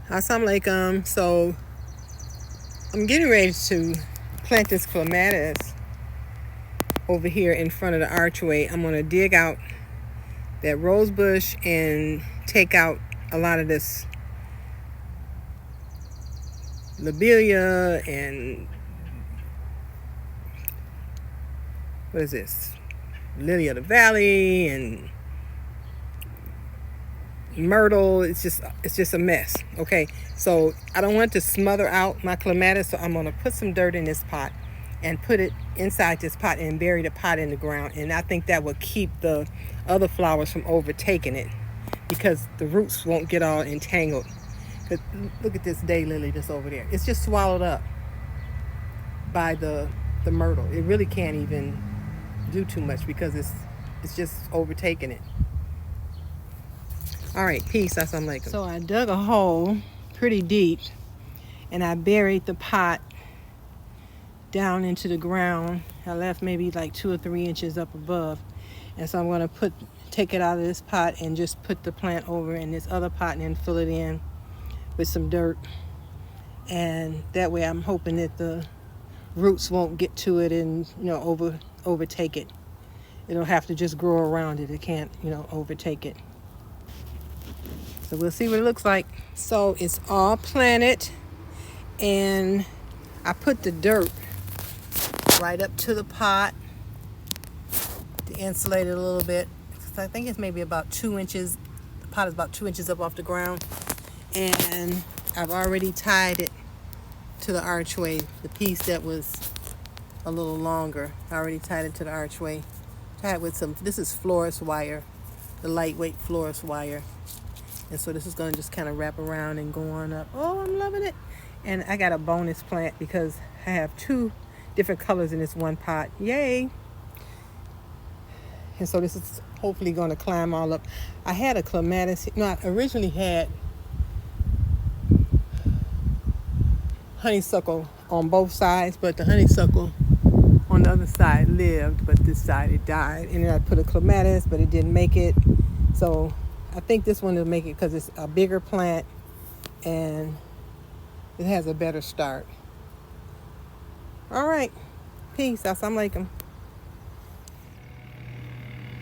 Assalamu alaikum. So I'm getting ready to plant this clematis over here in front of the archway. I'm going to dig out that rose bush and take out a lot of this lobelia and what is this? Lily of the Valley and myrtle. It's just a mess. Okay, so I don't want to smother out my clematis, so I'm going to put some dirt in this pot and put it inside this pot and bury the pot in the ground, and I think that will keep the other flowers from overtaking it because the roots won't get all entangled. Look at this daylily that's over there. It's just swallowed up by the myrtle. It really can't even do too much because it's just overtaking it. All right, peace. Assalamu alaikum. So I dug a hole pretty deep and I buried the pot down into the ground. I left maybe like 2 or 3 inches up above. And so I'm going to take it out of this pot and just put the plant over in this other pot and then fill it in with some dirt. And that way I'm hoping that the roots won't get to it and, overtake it. It'll have to just grow around it. It can't, overtake it. So we'll see what it looks like. So it's all planted and I put the dirt right up to the pot to insulate it a little bit. I think it's maybe about 2 inches. The pot is about 2 inches up off the ground. And I've already tied it to the archway. The piece that was a little longer, I already tied it to the archway. Tied with this is florist wire, the lightweight florist wire. And so this is going to just kind of wrap around and go on up. Oh, I'm loving it. And I got a bonus plant because I have 2 different colors in this one pot. Yay. And so this is hopefully going to climb all up. I had a clematis. No, I originally had honeysuckle on both sides, but the honeysuckle on the other side lived, but this side it died. And then I put a clematis, but it didn't make it. So I think this one will make it because it's a bigger plant and it has a better start. All right. Peace. Assalamu alaikum.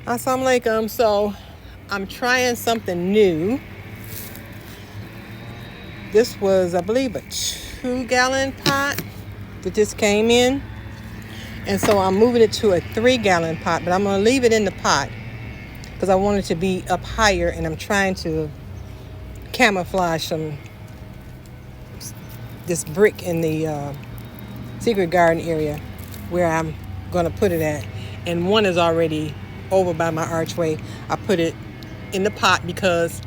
Assalamu alaikum. So I'm trying something new. This was, I believe, a 2-gallon pot that this came in. And so I'm moving it to a 3-gallon pot, but I'm going to leave it in the pot because I want it to be up higher, and I'm trying to camouflage this brick in the secret garden area where I'm going to put it at. And one is already over by my archway. I put it in the pot because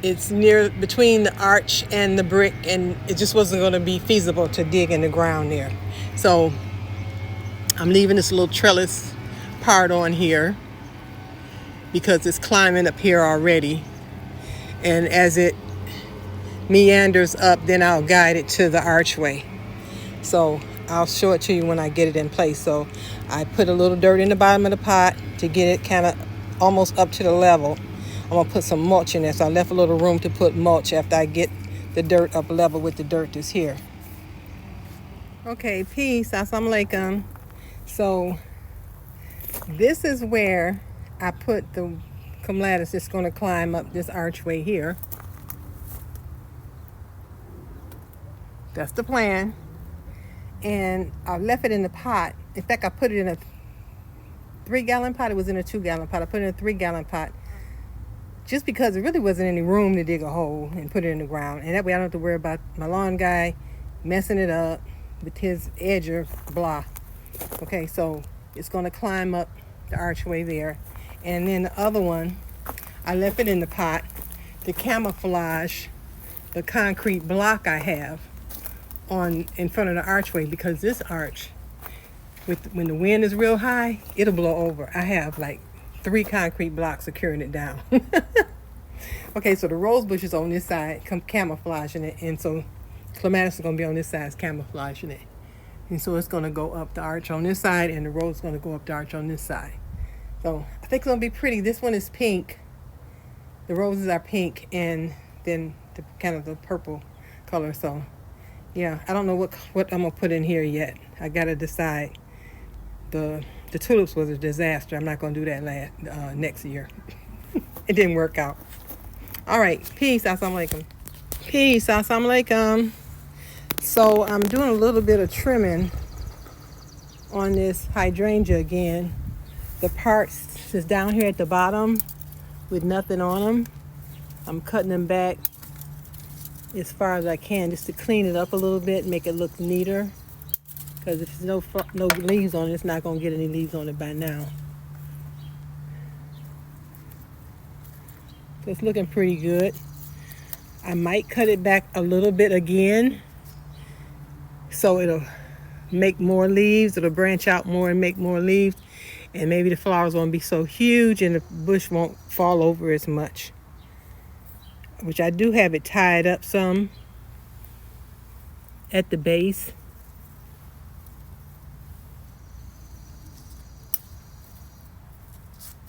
it's near between the arch and the brick, and it just wasn't going to be feasible to dig in the ground there. So I'm leaving this little trellis part on here because it's climbing up here already. And as it meanders up, then I'll guide it to the archway. So I'll show it to you when I get it in place. So I put a little dirt in the bottom of the pot to get it kind of almost up to the level. I'm going to put some mulch in there. So I left a little room to put mulch after I get the dirt up level with the dirt that's here. Okay, peace. Assalamu alaikum. So this is where I put the clematis that's going to climb up this archway here. That's the plan. And I left it in the pot. In fact, I put it in a 3-gallon pot. It was in a 2-gallon pot. I put it in a 3-gallon pot just because there really wasn't any room to dig a hole and put it in the ground. And that way I don't have to worry about my lawn guy messing it up with his edger, blah. Okay, so it's going to climb up the archway there. And then the other one, I left it in the pot to camouflage the concrete block I have in front of the archway, because this arch, when the wind is real high, it'll blow over. I have like 3 concrete blocks securing it down. Okay, so the rose bush is on this side, camouflaging it, and so clematis is going to be on this side, camouflaging it. And so it's going to go up the arch on this side, and the rose is going to go up the arch on this side. So I think it's going to be pretty. This one is pink. The roses are pink, and then the kind of the purple color. So yeah, I don't know what I'm gonna put in here yet. I gotta decide. The tulips was a disaster. I'm not gonna do that next year. It didn't work out. All right, peace. Assalamu alaikum. Peace. Assalamu alaikum. So I'm doing a little bit of trimming on this hydrangea again. The parts that's down here at the bottom with nothing on them, I'm cutting them back as far as I can just to clean it up a little bit, make it look neater. Because if there's no leaves on it, it's not going to get any leaves on it by now. So it's looking pretty good. I might cut it back a little bit again so it'll make more leaves. It'll branch out more and make more leaves. And maybe the flowers won't be so huge and the bush won't fall over as much. Which I do have it tied up some at the base.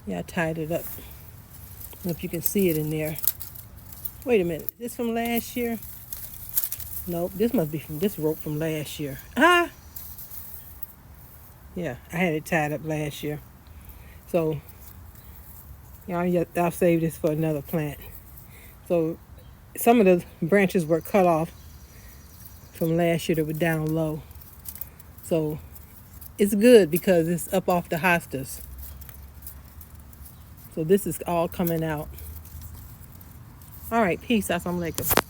Yeah, I tied it up. I don't know if you can see it in there. Wait a minute, this from last year? Nope, this must be from this rope from last year. Ah! Yeah, I had it tied up last year. So, I'll save this for another plant. So, some of the branches were cut off from last year that were down low. So, it's good because it's up off the hostas. So this is all coming out. All right, peace. Assalamu alaikum.